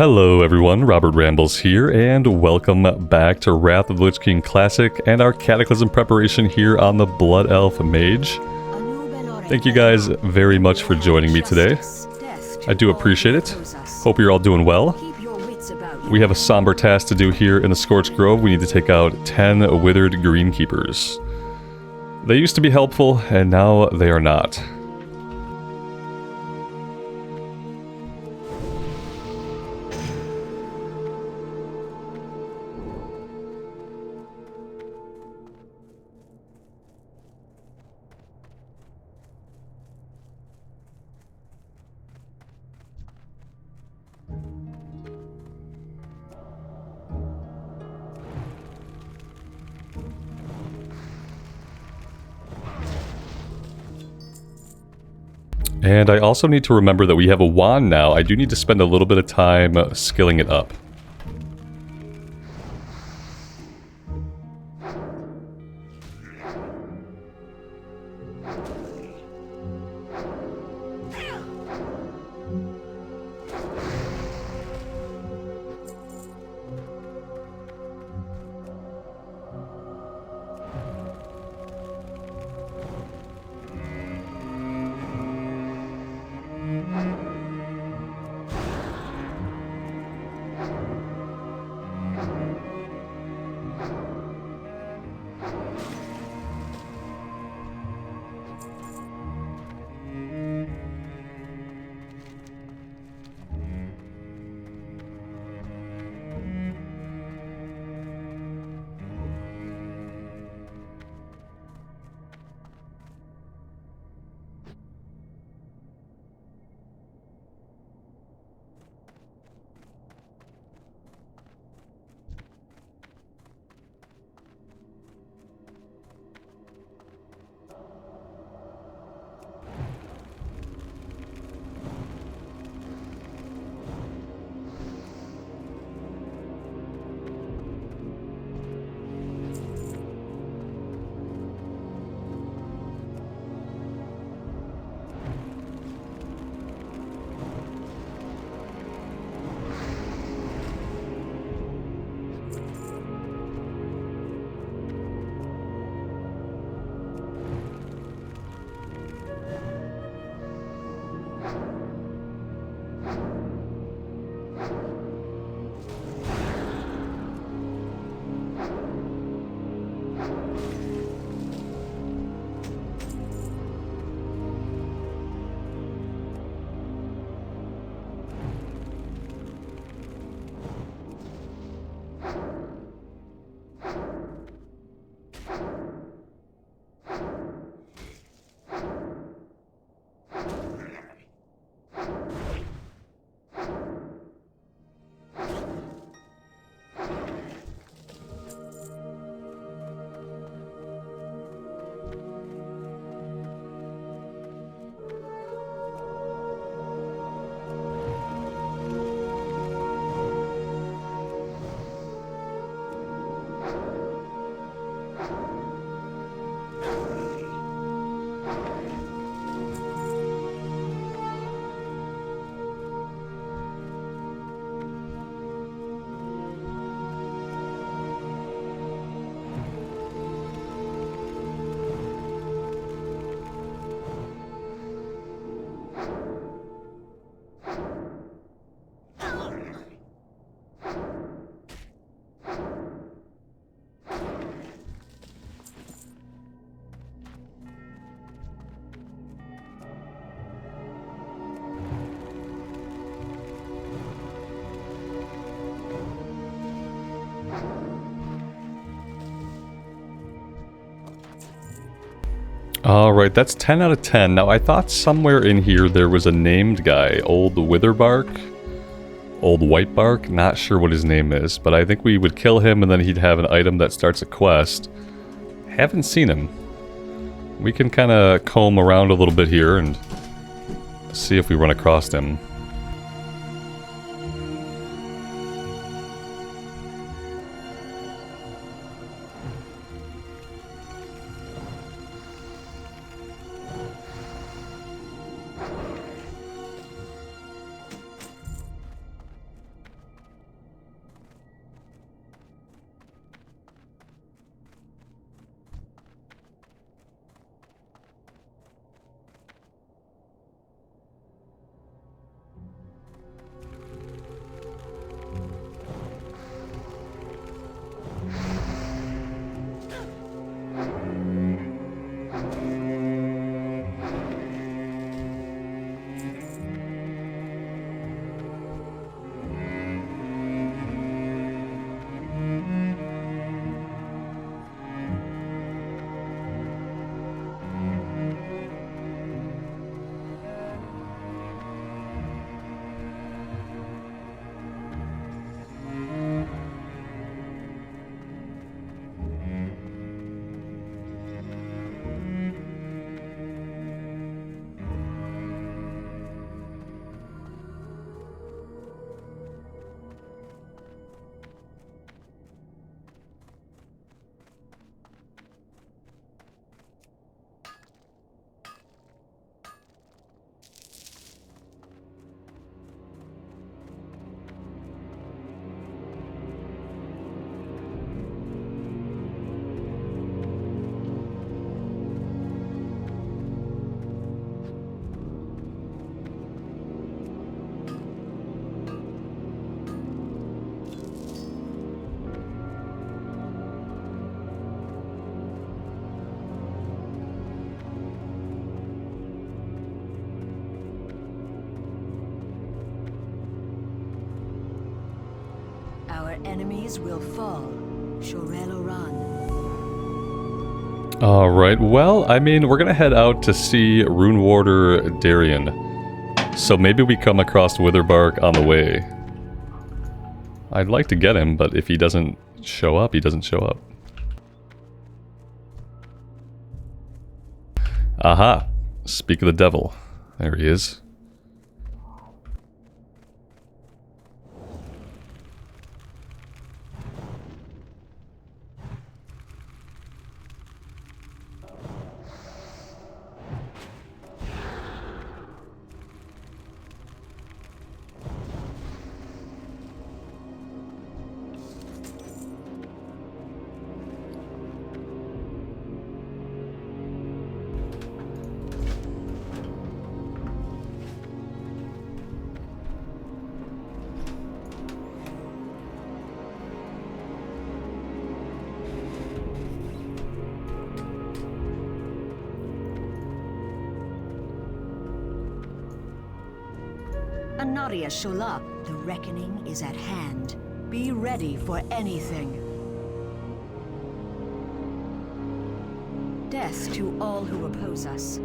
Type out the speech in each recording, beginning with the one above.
Hello everyone, Robert Rambles here, and welcome back to Wrath of the Lich King Classic and our Cataclysm preparation here on the Blood Elf Mage. Thank you guys very much for joining me today. I do appreciate it. Hope you're all doing well. We have a somber task to do here in the Scorched Grove. We need to take out 10 withered greenkeepers. They used to be helpful, and now they are not. And I also need to remember that we have a wand now. I do need to spend a little bit of time skilling it up. Alright, that's 10 out of 10. Now, I thought somewhere in here there was a named guy. Old Witherbark? Old Whitebark? Not sure what his name is, but I think we would kill him and then he'd have an item that starts a quest. Haven't seen him. We can kind of comb around a little bit here and see if we run across him. enemies will fall. Alright, well, I mean, we're gonna head out to see Rune Warder Darien. So maybe we come across Witherbark on the way. I'd like to get him, but if he doesn't show up, he doesn't show up. Aha! Speak of the devil. There he is. Anaria Sholap, the reckoning is at hand. Be ready for anything. Death to all who oppose us.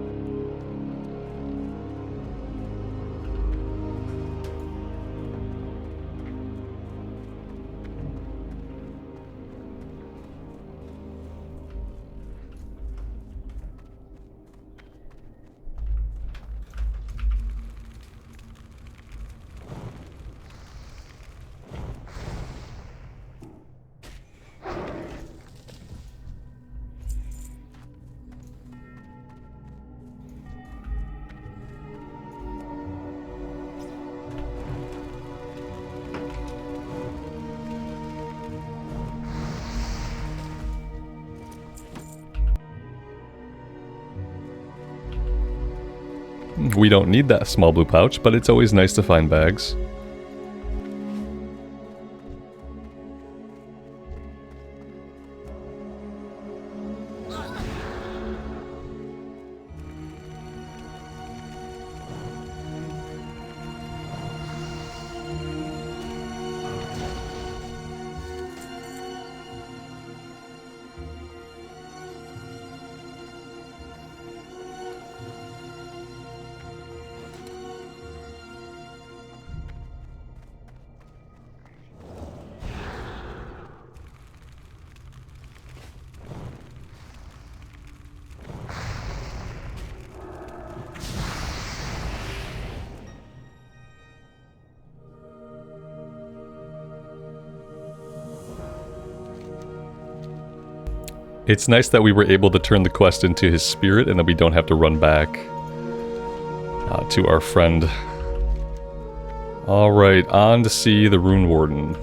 We don't need that small blue pouch, but it's always nice to find bags. It's nice that we were able to turn the quest into his spirit and that we don't have to run back to our friend. Alright, on to see the Rune Warden.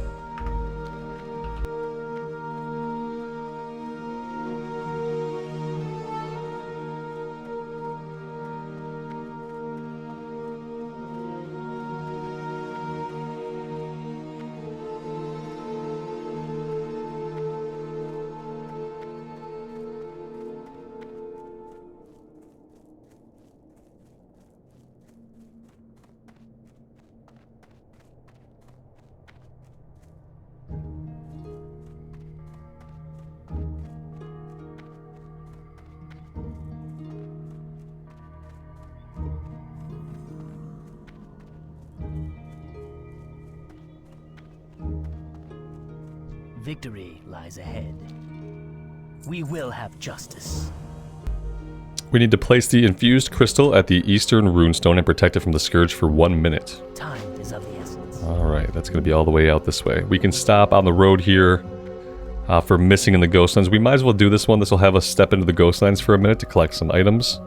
Victory lies ahead. We will have justice. We need to place the infused crystal at the eastern runestone and protect it from the scourge for 1 minute. Time is of the essence. Alright, that's going to be all the way out this way. We can stop on the road here for missing in the Ghostlands. We might as well do this one. This will have us step into the Ghostlands for a minute to collect some items.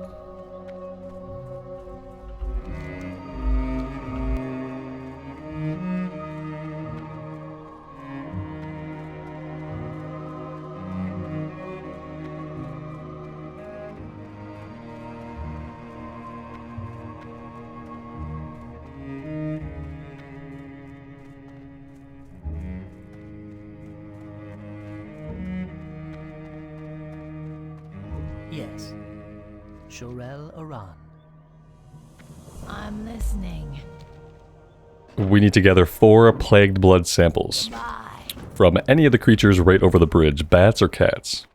Yes. Shorel Aran. I'm listening. We need to gather 4 plagued blood samples. Bye. from any of the creatures right over the bridge, bats or cats.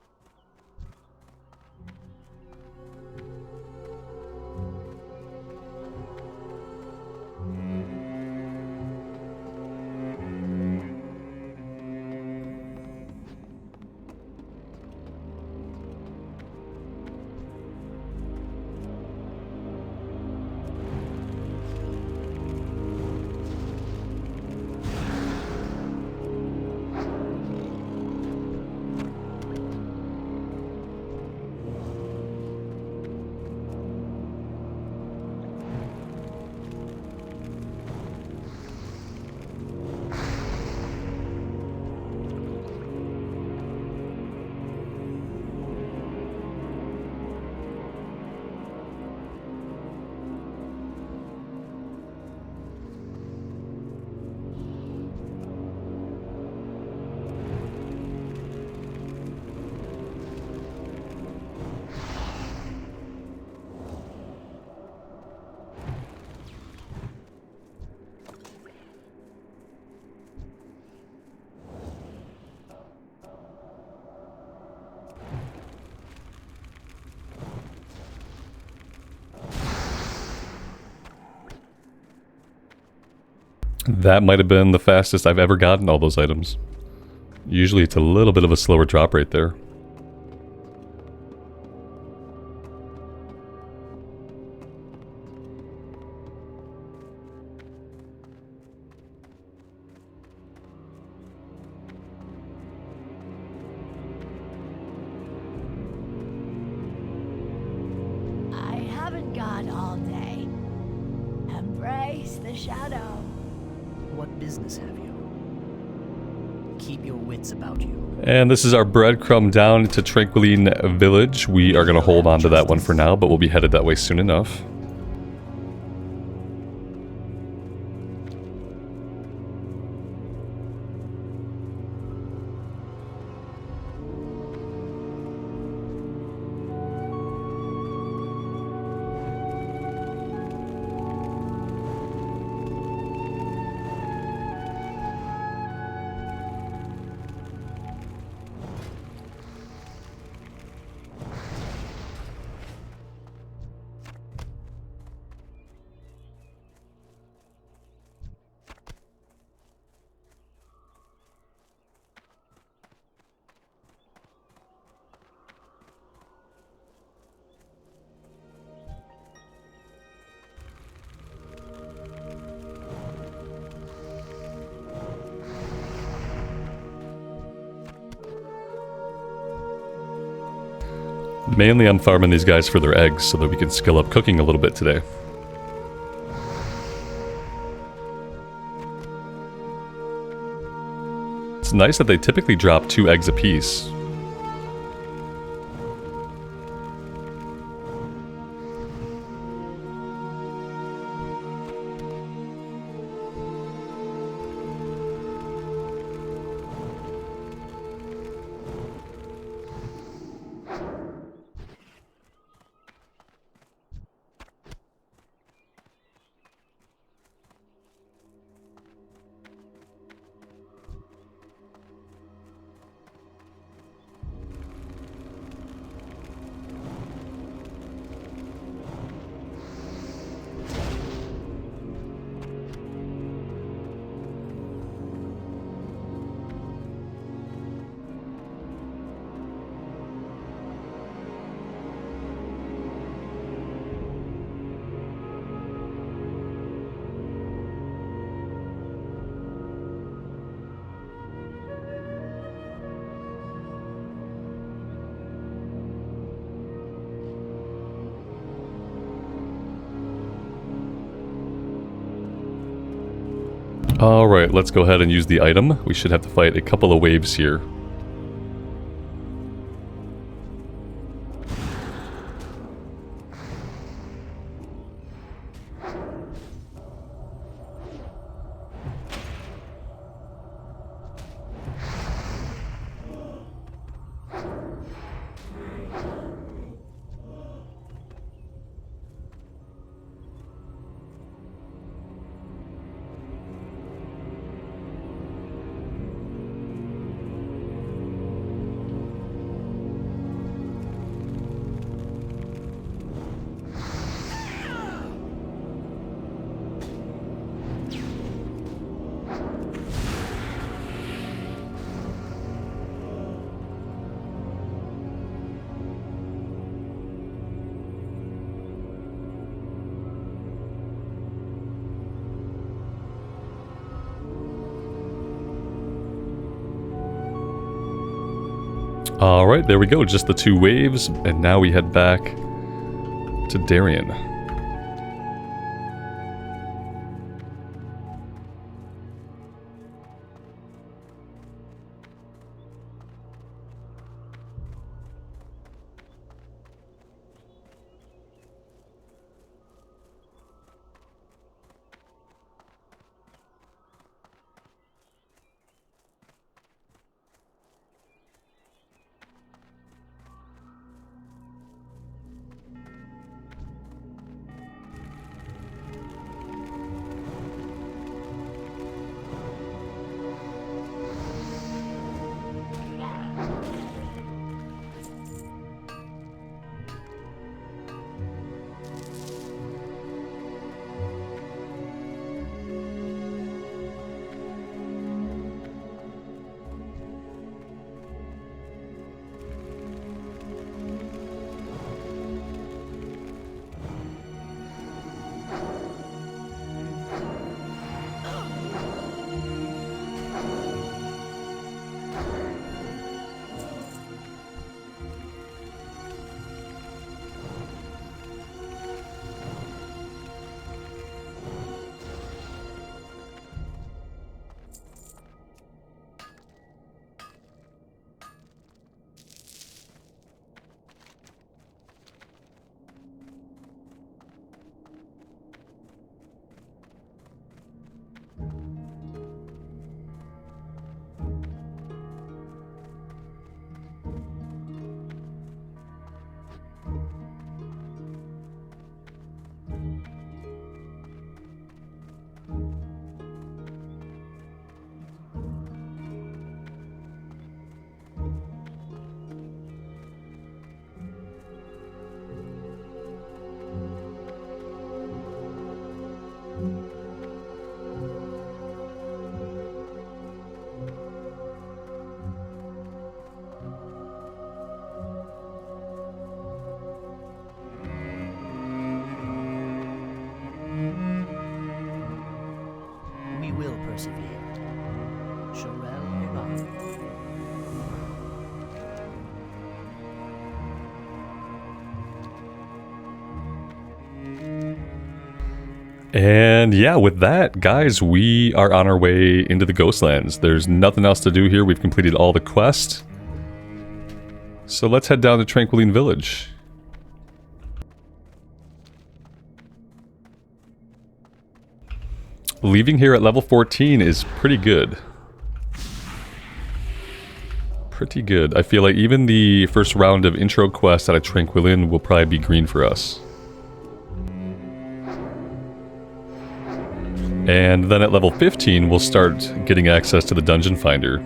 That might have been the fastest I've ever gotten all those items. Usually it's a little bit of a slower drop rate there. I haven't gone all day. Embrace the shadow. What business have you? Keep your wits about you. And this is our breadcrumb down to Tranquiline Village. We are going to hold on to that one for now, but we'll be headed that way soon enough. Mainly I'm farming these guys for their eggs so that we can skill up cooking a little bit today. It's nice that they typically drop 2 eggs apiece. Alright, let's go ahead and use the item. We should have to fight a couple of waves here. Alright, there we go. Just the 2 waves. And now we head back to Darien. And yeah, with that, guys, we are on our way into the Ghostlands. There's nothing else to do here. We've completed all the quests. So let's head down to Tranquiline Village. Leaving here at level 14 is pretty good. Pretty good. I feel like even the first round of intro quests out of Tranquiline will probably be green for us. And then at level 15, we'll start getting access to the Dungeon Finder.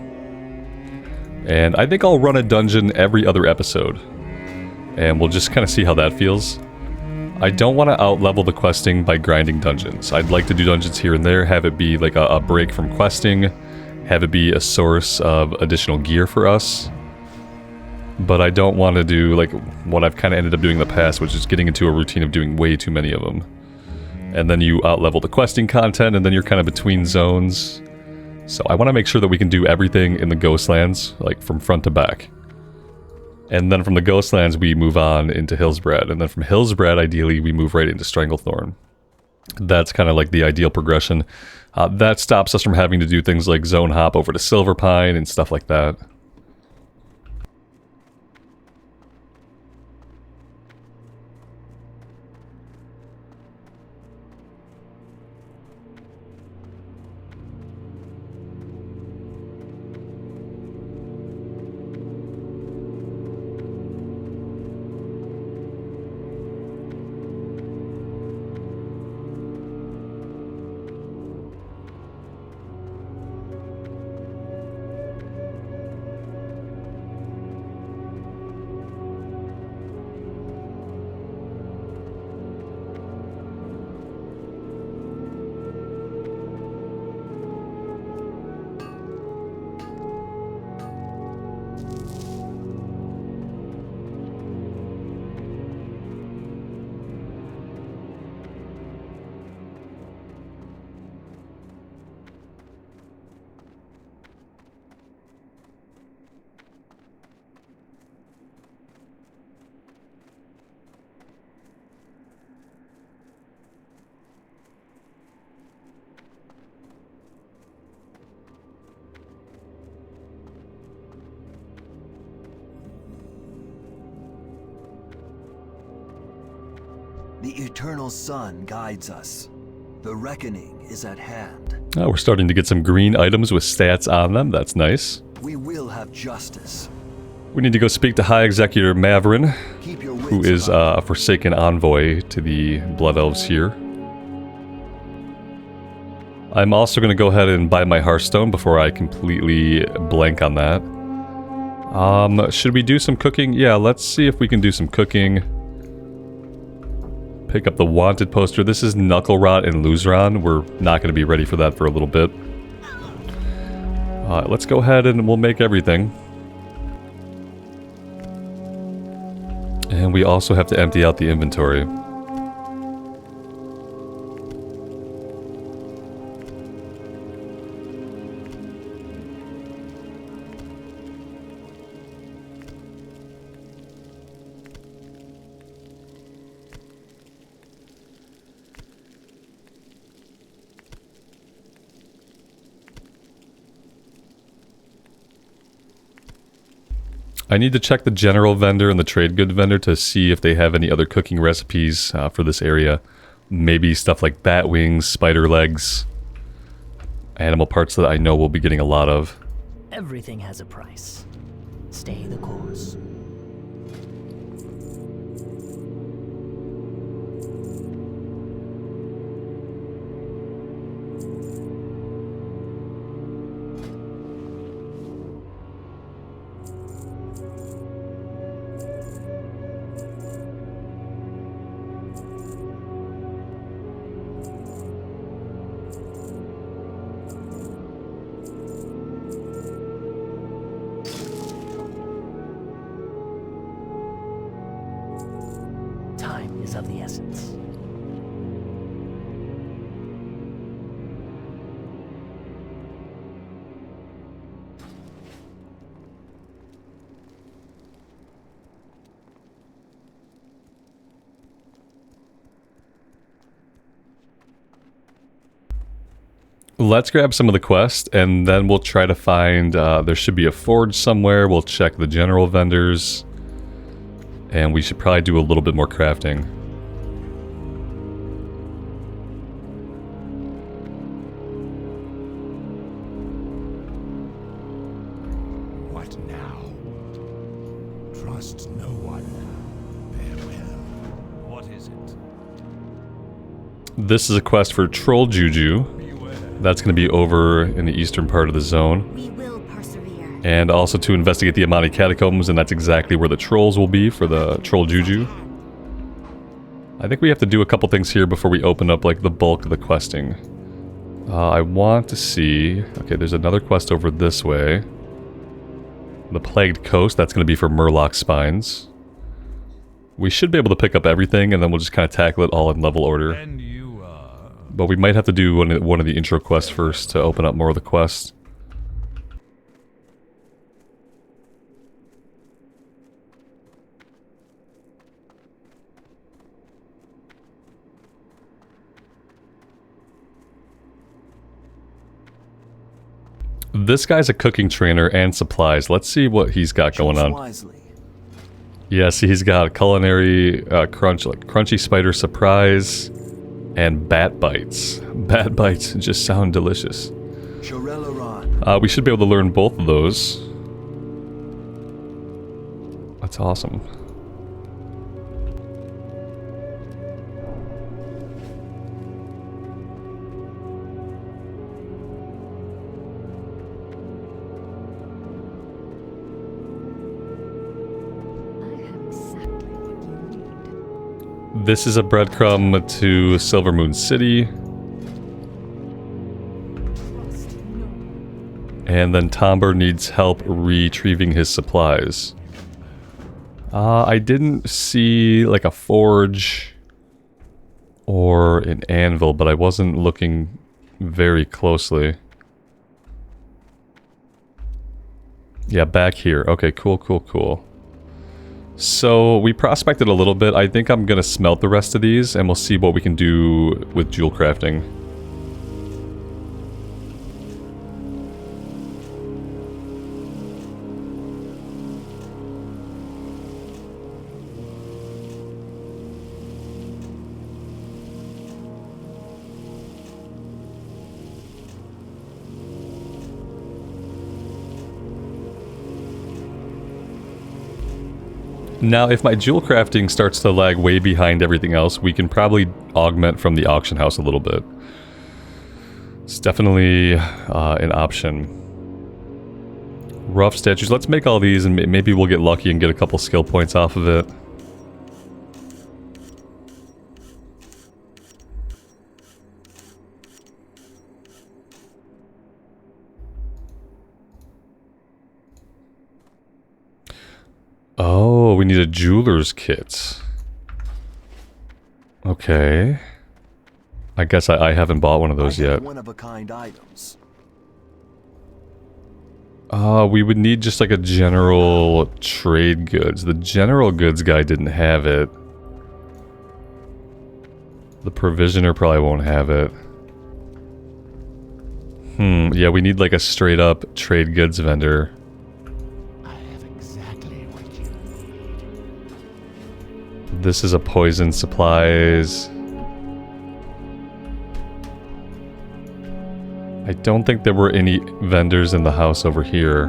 And I think I'll run a dungeon every other episode. And we'll just kind of see how that feels. I don't want to out-level the questing by grinding dungeons. I'd like to do dungeons here and there, have it be like a break from questing, have it be a source of additional gear for us. But I don't want to do like what I've kind of ended up doing in the past, which is getting into a routine of doing way too many of them. And then you out-level the questing content, and then you're kind of between zones. So I want to make sure that we can do everything in the Ghostlands, like from front to back. And then from the Ghostlands, we move on into Hillsbrad. And then from Hillsbrad, ideally, we move right into Stranglethorn. That's kind of like the ideal progression. That stops us from having to do things like zone hop over to Silverpine and stuff like that. The eternal sun guides us. The reckoning is at hand. Oh, we're starting to get some green items with stats on them. That's nice. We will have justice. We need to go speak to High Executor Mavrin, Keep your wits who is about a Forsaken envoy to the Blood Elves here. I'm also going to go ahead and buy my Hearthstone before I completely blank on that. Should we do some cooking? Yeah, let's see if we can do some cooking. Pick up the wanted poster. This is Knuckle Rot and Luzron. We're not going to be ready for that for a little bit. Let's go ahead and we'll make everything. And we also have to empty out the inventory. I need to check the general vendor and the trade good vendor to see if they have any other cooking recipes for this area. Maybe stuff like bat wings, spider legs, animal parts that I know we'll be getting a lot of. Everything has a price. Stay the course. Time is of the essence. Let's grab some of the quests, and then we'll try to find, there should be a forge somewhere. We'll check the general vendors, and we should probably do a little bit more crafting. What now? Trust no one. Farewell. What is it? This is a quest for Troll Juju. That's going to be over in the eastern part of the zone. We will persevere. And also to investigate the Amani Catacombs, and that's exactly where the trolls will be for the Troll Juju. I think we have to do a couple things here before we open up like the bulk of the questing. I want to see... Okay, there's another quest over this way. The Plagued Coast, that's going to be for Murloc Spines. We should be able to pick up everything, and then we'll just kind of tackle it all in level order. And you, But we might have to do one of the intro quests first to open up more of the quests. This guy's a cooking trainer and supplies. Let's see what he's got going on. wisely. Yeah, see, he's got a culinary crunchy spider surprise and bat bites. Bat bites just sound delicious. We should be able to learn both of those. That's awesome. This is a breadcrumb to Silver Moon City. And then Tomber needs help retrieving his supplies. I didn't see like a forge or an anvil, but I wasn't looking very closely. Yeah, back here. Okay, cool, cool, cool. So we prospected a little bit. I think I'm gonna smelt the rest of these, and we'll see what we can do with jewel crafting. Now, if my jewel crafting starts to lag way behind everything else, we can probably augment from the auction house a little bit. It's definitely an option. Rough statues. Let's make all these and maybe we'll get lucky and get a couple skill points off of it. Oh, we need a jeweler's kit. Okay. I guess I haven't bought one of those yet. One-of-a-kind items. We would need just like a general trade goods. The general goods guy didn't have it. The provisioner probably won't have it. Yeah, we need like a straight up trade goods vendor. I have exactly what you need. This is a poison supplies. I don't think there were any vendors in the house over here.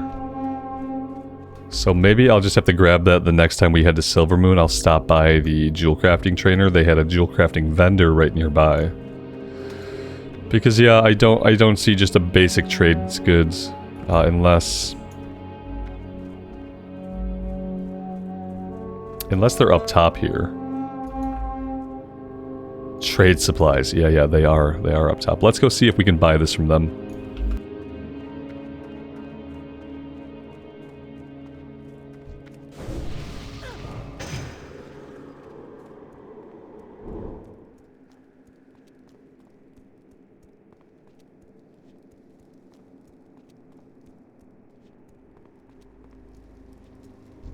So maybe I'll just have to grab that the next time we head to Silvermoon. I'll stop by the jewel crafting trainer. They had a jewel crafting vendor right nearby. Because yeah, I don't see just a basic trades goods unless they're up top here. Trade supplies. Yeah, they are up top. Let's go see if we can buy this from them.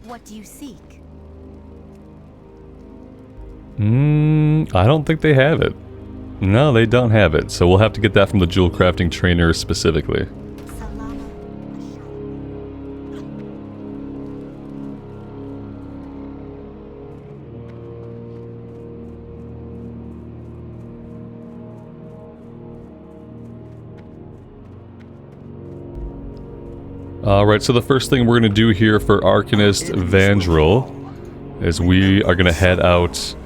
What do you seek? I don't think they have it. No, they don't have it. So we'll have to get that from the jewel crafting trainer specifically. Alright, so the first thing we're going to do here for Arcanist Vandrel is we are going to head out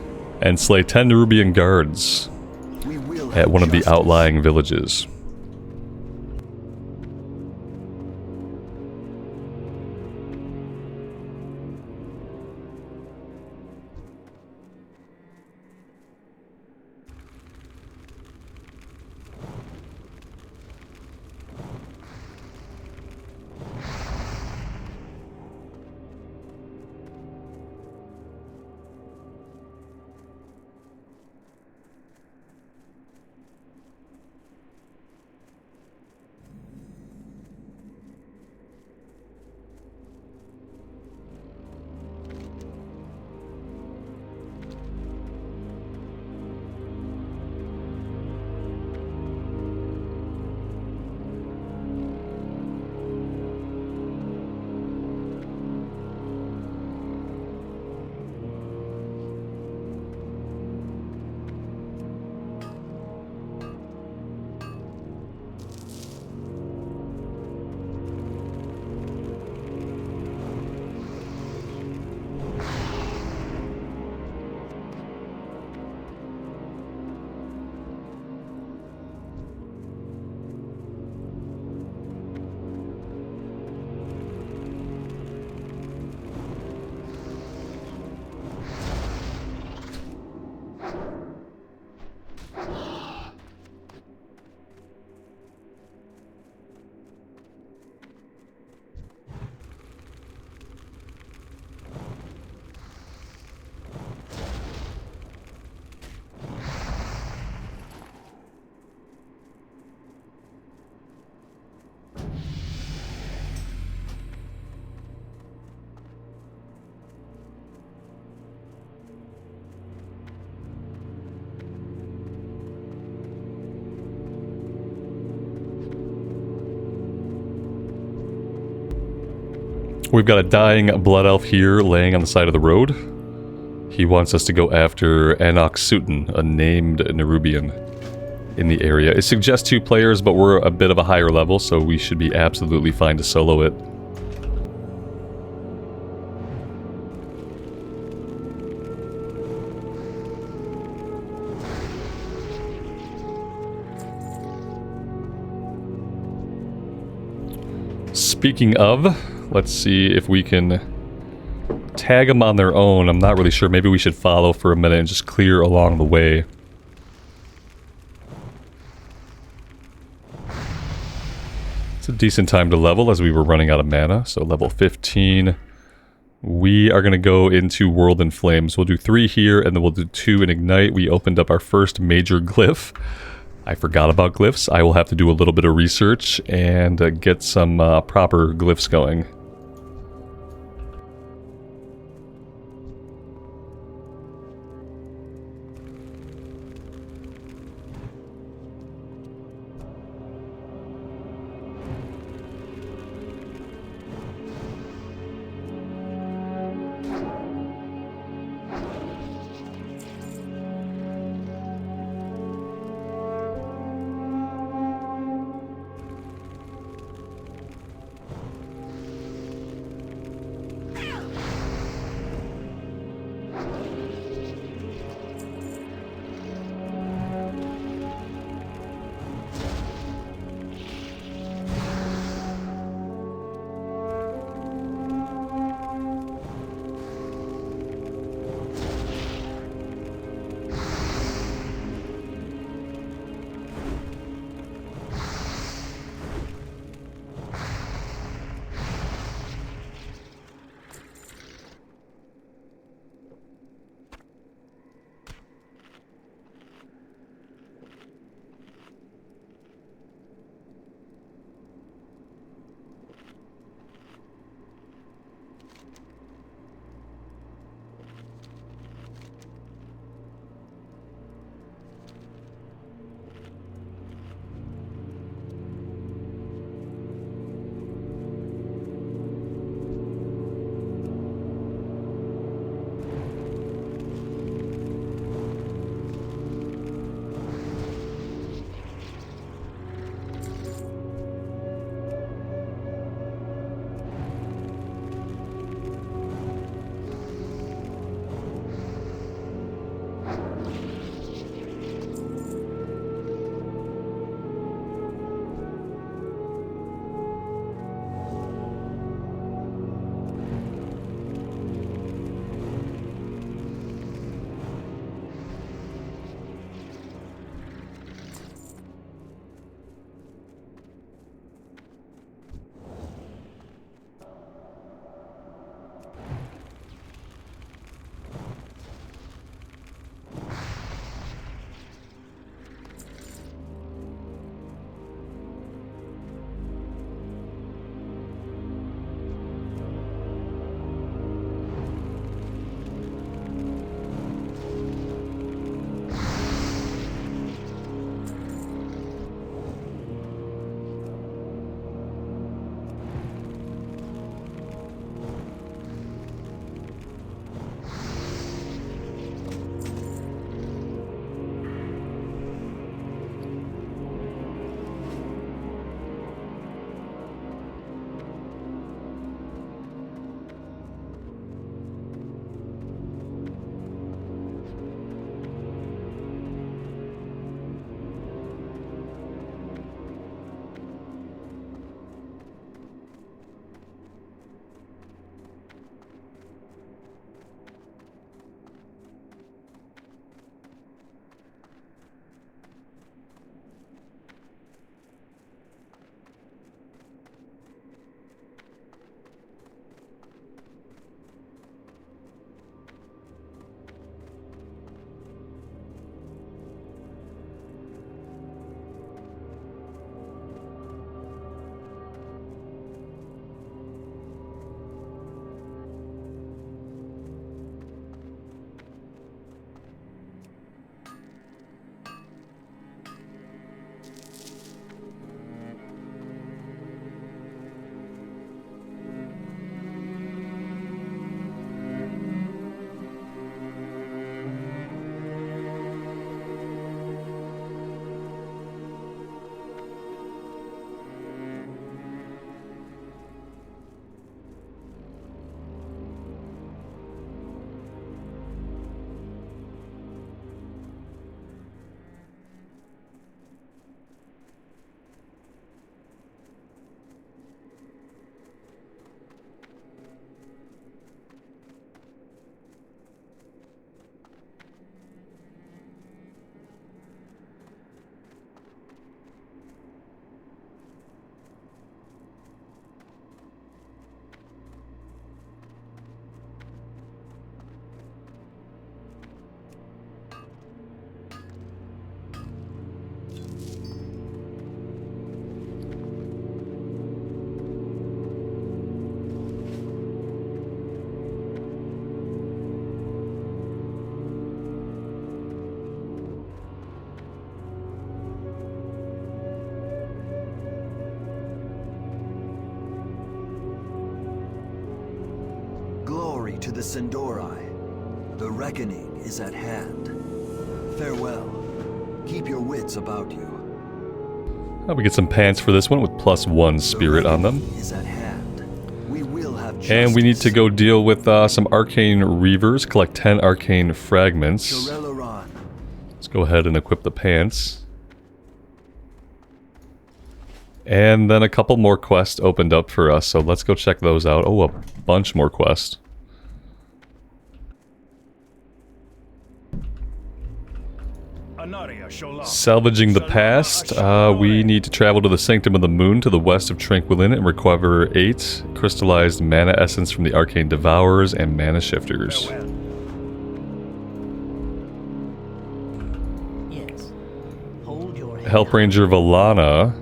and slay 10 Nerubian guards at one of the outlying villages. We've got a dying Blood Elf here laying on the side of the road. He wants us to go after Anok Sutin, a named Nerubian in the area. It suggests 2 players, but we're a bit of a higher level, so we should be absolutely fine to solo it. Speaking of, let's see if we can tag them on their own. I'm not really sure. Maybe we should follow for a minute and just clear along the way. It's a decent time to level as we were running out of mana. So level 15. We are going to go into World in Flames. We'll do 3 here and then we'll do 2 in Ignite. We opened up our first major glyph. I forgot about glyphs. I will have to do a little bit of research and get some proper glyphs going. Glory to the Sindorai. The reckoning is at hand. Farewell. Keep your wits about you. We get some pants for this one with +1 spirit on them. Is at hand. We will have justice. And we need to go deal with some arcane reavers, collect 10 arcane fragments. Let's go ahead and equip the pants. And then a couple more quests opened up for us, so let's go check those out. Oh, a bunch more quests. Salvaging the past. We need to travel to the Sanctum of the Moon to the west of Tranquillin and recover 8 crystallized mana essence from the Arcane Devourers and Mana Shifters. Yes. Hold your head Help Ranger Valana.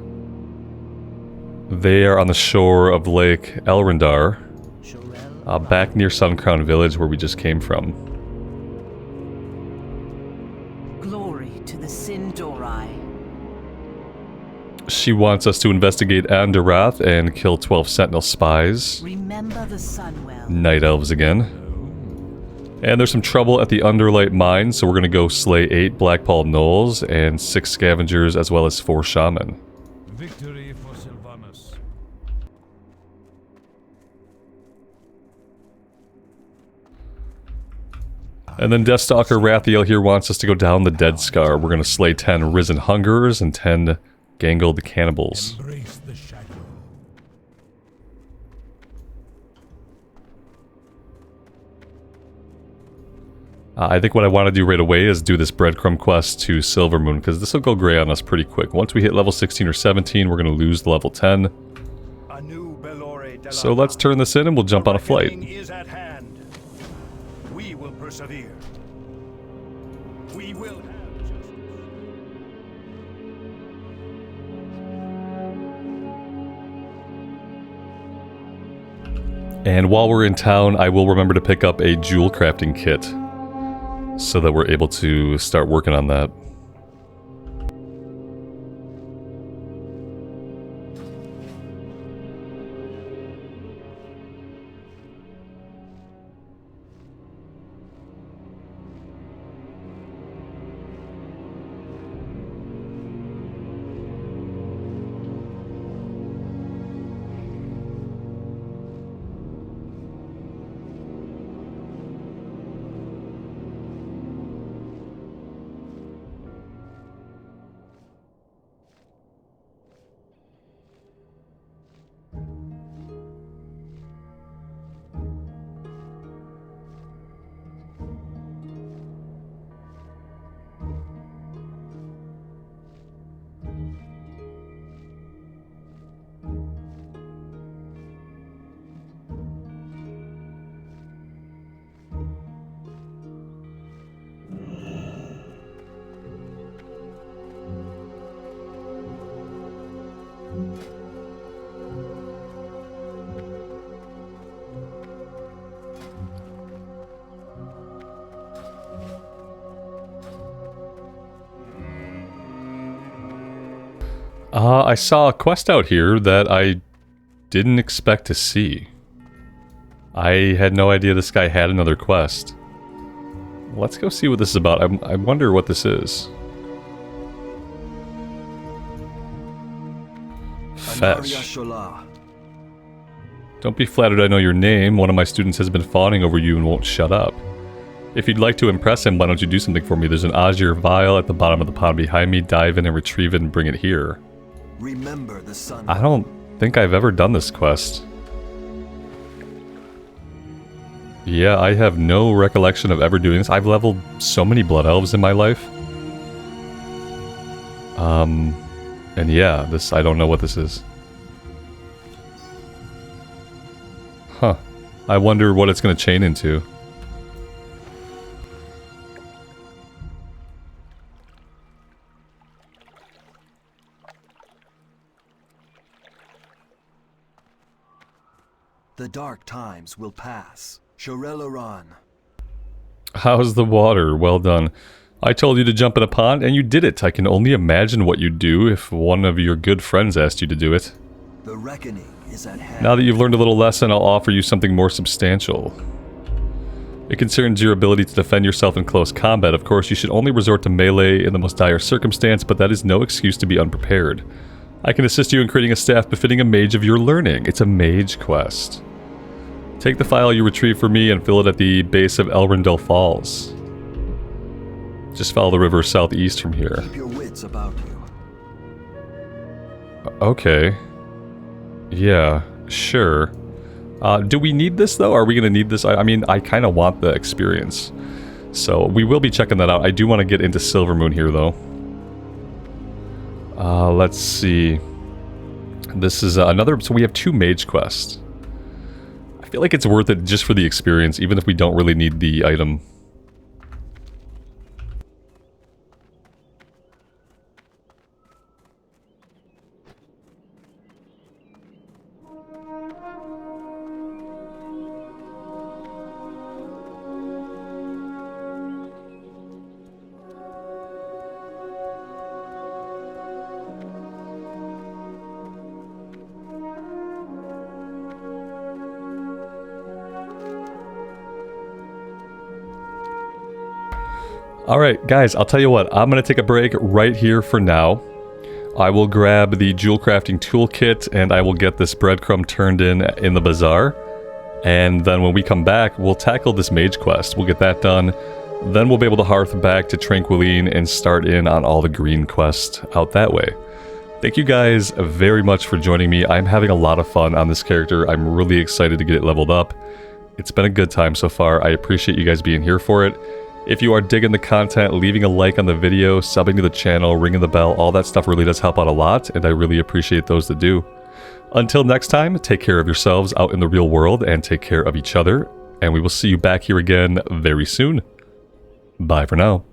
They are on the shore of Lake Elrondar, back near Suncrown Village where we just came from. Glory to the Sindorai. She wants us to investigate Andarath and kill 12 Sentinel spies. Remember the Sunwell. Night Elves again. And there's some trouble at the Underlight Mine, so we're going to go slay 8 Blackpaw Gnolls and 6 Scavengers as well as 4 Shaman. Victory for Sylvanas. And then Deathstalker Rathiel here wants us to go down the Dead Scar. We're going to slay 10 Risen Hungerers and 10 Gangled Cannibals. Embrace the shadow. I think what I want to do right away is do this breadcrumb quest to Silvermoon, because this will go gray on us pretty quick. Once we hit level 16 or 17, we're going to lose level 10. So let's turn this in and we'll jump on a flight. Is at hand. We will persevere. We will have justice. And while we're in town, I will remember to pick up a jewel crafting kit, so that we're able to start working on that. I saw a quest out here that I didn't expect to see. I had no idea this guy had another quest. Let's go see what this is about. I wonder what this is. Fetch. Don't be flattered I know your name. One of my students has been fawning over you and won't shut up. If you'd like to impress him, why don't you do something for me? There's an Azure vial at the bottom of the pond behind me. Dive in and retrieve it and bring it here. Remember the sun. I don't think I've ever done this quest. Yeah, I have no recollection of ever doing this. I've leveled so many Blood Elves in my life. And yeah, this, I don't know what this is. Huh. I wonder what it's going to chain into. The dark times will pass. Shorelaran. How's the water? Well done. I told you to jump in a pond, and you did it. I can only imagine what you'd do if one of your good friends asked you to do it. The reckoning is at hand. Now that you've learned a little lesson, I'll offer you something more substantial. It concerns your ability to defend yourself in close combat. Of course, you should only resort to melee in the most dire circumstance, but that is no excuse to be unprepared. I can assist you in creating a staff befitting a mage of your learning. It's a mage quest. Take the file you retrieved for me and fill it at the base of Elrondel Falls. Just follow the river southeast from here. Keep your wits about you. Okay. Yeah, sure. Do we need this, though? Are we going to need this? I mean, I kind of want the experience. So, we will be checking that out. I do want to get into Silvermoon here, though. Let's see. This is another... So, we have 2 mage quests. I feel like it's worth it just for the experience, even if we don't really need the item. Alright, guys, I'll tell you what, I'm going to take a break right here for now. I will grab the jewel crafting toolkit and I will get this breadcrumb turned in the bazaar. And then when we come back, we'll tackle this mage quest. We'll get that done. Then we'll be able to hearth back to Tranquiline and start in on all the green quests out that way. Thank you guys very much for joining me. I'm having a lot of fun on this character. I'm really excited to get it leveled up. It's been a good time so far. I appreciate you guys being here for it. If you are digging the content, leaving a like on the video, subbing to the channel, ringing the bell, all that stuff really does help out a lot, and I really appreciate those that do. Until next time, take care of yourselves out in the real world, and take care of each other, and we will see you back here again very soon. Bye for now.